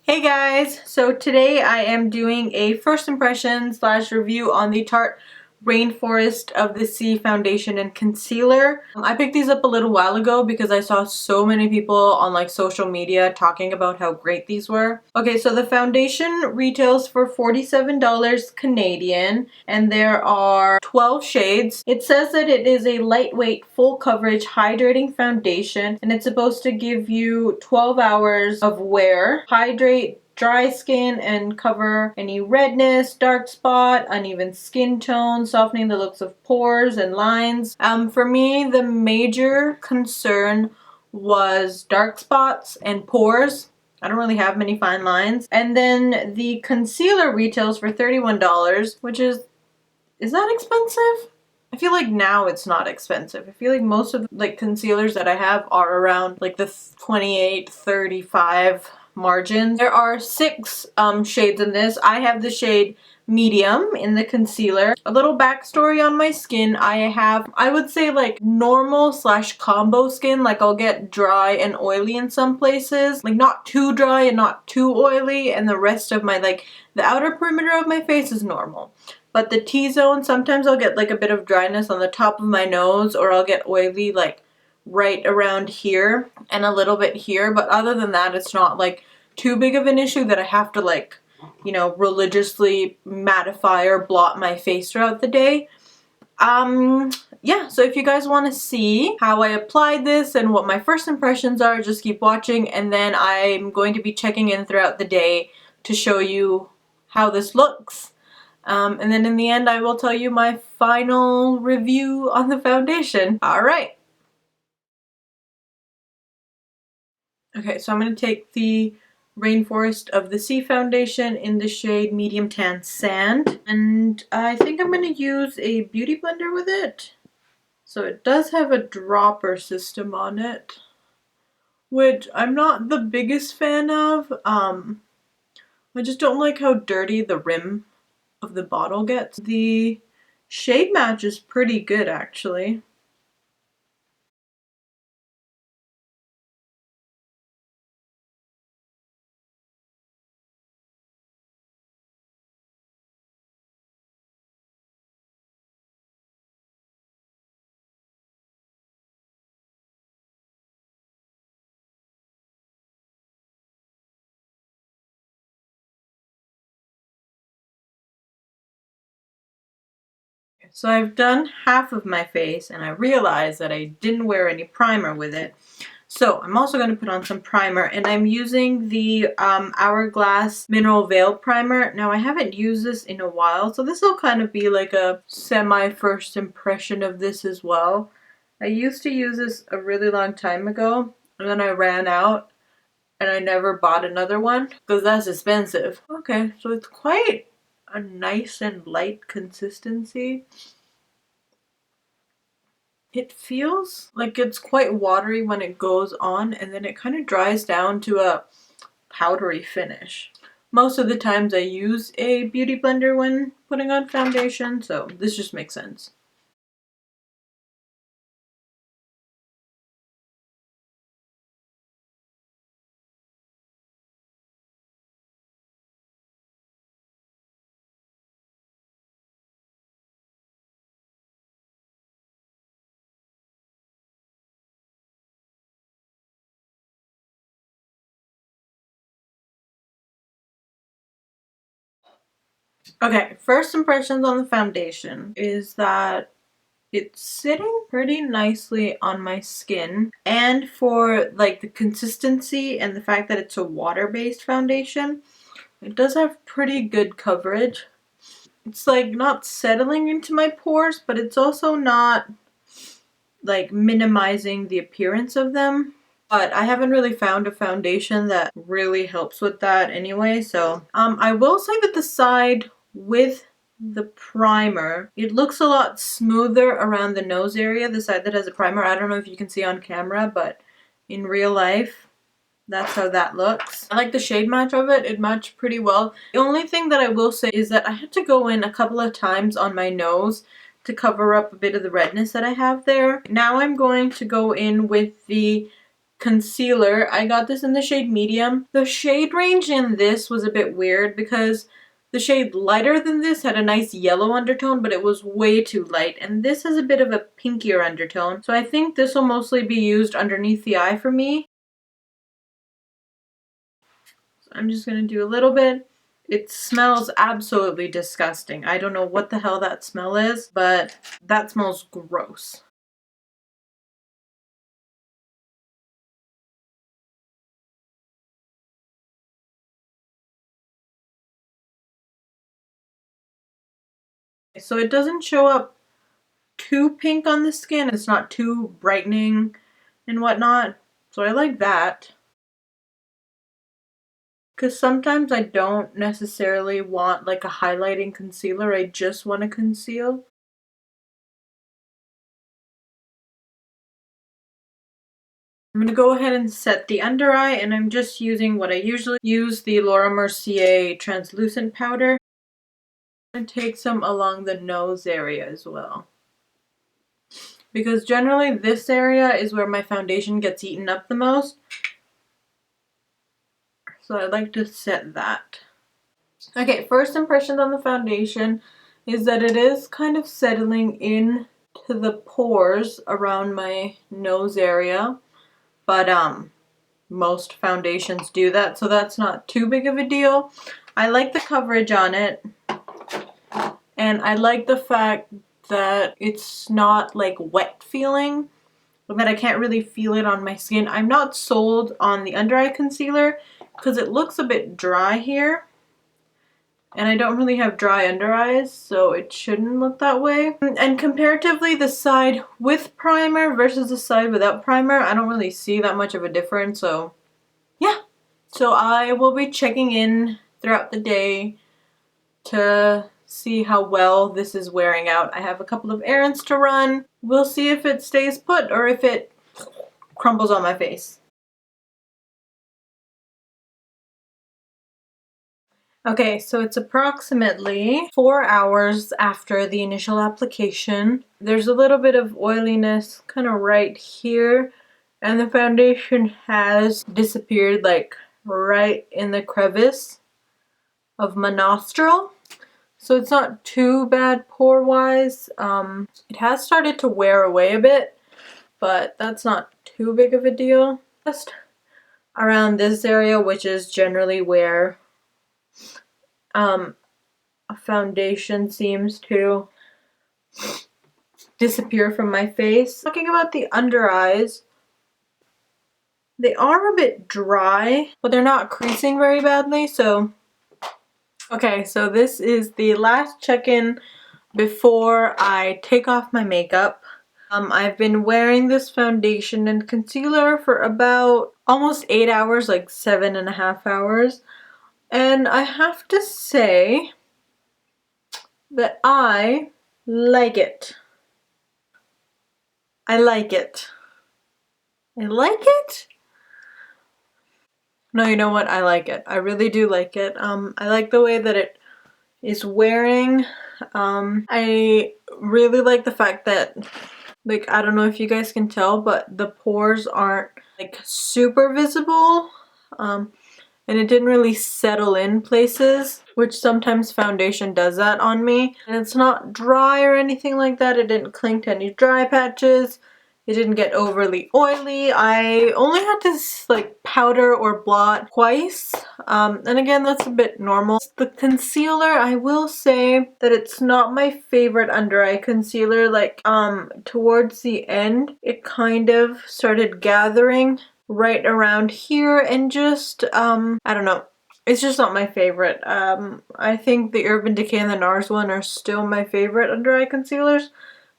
Hey guys! So today I am doing a first impression / review on the Tarte Rainforest of the Sea foundation and concealer. I picked these up a little while ago because I saw so many people on social media talking about how great these were. Okay, so the foundation retails for $47 Canadian and there are 12 shades. It says that it is a lightweight, full coverage, hydrating foundation and it's supposed to give you 12 hours of wear, hydrate dry skin and cover any redness, dark spot, uneven skin tone, softening the looks of pores and lines. For me, the major concern was dark spots and pores. I don't really have many fine lines. And then the concealer retails for $31, which is that expensive? I feel like now it's not expensive. I feel like most of concealers that I have are around the 28, 35 margin. There are 6 shades in this. I have the shade medium in the concealer. A little backstory on my skin. I have, I would say, normal / combo skin. I'll get dry and oily in some places. Not too dry and not too oily, and the rest of my the outer perimeter of my face is normal. But the T-zone, sometimes I'll get a bit of dryness on the top of my nose, or I'll get oily right around here and a little bit here, but other than that it's not too big of an issue that I have to religiously mattify or blot my face throughout the day. Yeah, so if you guys want to see how I applied this and what my first impressions are, just keep watching, and then I'm going to be checking in throughout the day to show you how this looks. And then in the end I will tell you my final review on the foundation. Alright. Okay, so I'm going to take the Rainforest of the Sea foundation in the shade Medium Tan Sand. And I think I'm going to use a beauty blender with it. So it does have a dropper system on it, which I'm not the biggest fan of. I just don't like how dirty the rim of the bottle gets. The shade match is pretty good actually. So I've done half of my face and I realized that I didn't wear any primer with it. So I'm also going to put on some primer, and I'm using the Hourglass Mineral Veil Primer. Now I haven't used this in a while, so this will kind of be like a semi-first impression of this as well. I used to use this a really long time ago, and then I ran out and I never bought another one because that's expensive. Okay, so it's quite a nice and light consistency. It feels like it's quite watery when it goes on, and then it kind of dries down to a powdery finish. Most of the times I use a beauty blender when putting on foundation, so this just makes sense. Okay, first impressions on the foundation is that it's sitting pretty nicely on my skin, and for the consistency and the fact that it's a water-based foundation, it does have pretty good coverage. It's not settling into my pores, but it's also not minimizing the appearance of them. But I haven't really found a foundation that really helps with that anyway, so I will say that the side with the primer, it looks a lot smoother around the nose area, the side that has a primer. I don't know if you can see on camera, but in real life, that's how that looks. I like the shade match of it. It matched pretty well. The only thing that I will say is that I had to go in a couple of times on my nose to cover up a bit of the redness that I have there. Now I'm going to go in with the concealer. I got this in the shade medium. The shade range in this was a bit weird because the shade lighter than this had a nice yellow undertone, but it was way too light. And this has a bit of a pinkier undertone. So I think this will mostly be used underneath the eye for me. So I'm just going to do a little bit. It smells absolutely disgusting. I don't know what the hell that smell is, but that smells gross. So it doesn't show up too pink on the skin. It's not too brightening and whatnot. So I like that. Because sometimes I don't necessarily want like a highlighting concealer. I just want to conceal. I'm going to go ahead and set the under eye, and I'm just using what I usually use, the Laura Mercier translucent powder. And take some along the nose area as well. Because generally this area is where my foundation gets eaten up the most. So I like to set that. Okay, first impressions on the foundation is that it is kind of settling in to the pores around my nose area. But most foundations do that, so that's not too big of a deal. I like the coverage on it. And I like the fact that it's not like wet feeling, that I can't really feel it on my skin. I'm not sold on the under eye concealer because it looks a bit dry here. And I don't really have dry under eyes, so it shouldn't look that way. And comparatively, the side with primer versus the side without primer, I don't really see that much of a difference, so yeah. So I will be checking in throughout the day to see how well this is wearing out. I have a couple of errands to run. We'll see if it stays put or if it crumbles on my face. Okay, so it's approximately 4 hours after the initial application. There's a little bit of oiliness kind of right here, and the foundation has disappeared like right in the crevice of my nostril. So it's not too bad pore-wise. It has started to wear away a bit, but that's not too big of a deal. Just around this area, which is generally where a foundation seems to disappear from my face. Talking about the under eyes, they are a bit dry, but they're not creasing very badly, so... Okay, so this is the last check-in before I take off my makeup. I've been wearing this foundation and concealer for about almost 8 hours, like 7.5 hours. And I have to say that I like it. I like it. I like it? No, you know what? I like it. I really do like it. I like the way that it is wearing. I really like the fact that, like, I don't know if you guys can tell, but the pores aren't like super visible. And it didn't really settle in places, which sometimes foundation does that on me. And it's not dry or anything like that. It didn't cling to any dry patches. It didn't get overly oily. I only had to like powder or blot twice. And again, that's a bit normal. The concealer, I will say that it's not my favorite under eye concealer. Like towards the end, it kind of started gathering right around here and just I don't know, it's just not my favorite. I think the Urban Decay and the NARS one are still my favorite under eye concealers,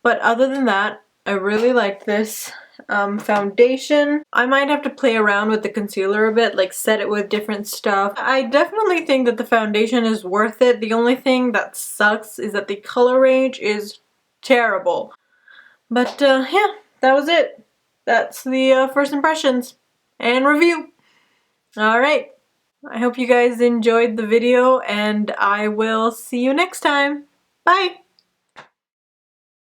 but other than that, I really like this foundation. I might have to play around with the concealer a bit, like set it with different stuff. I definitely think that the foundation is worth it. The only thing that sucks is that the color range is terrible. But yeah, that was it. That's the first impressions and review. Alright, I hope you guys enjoyed the video, and I will see you next time. Bye!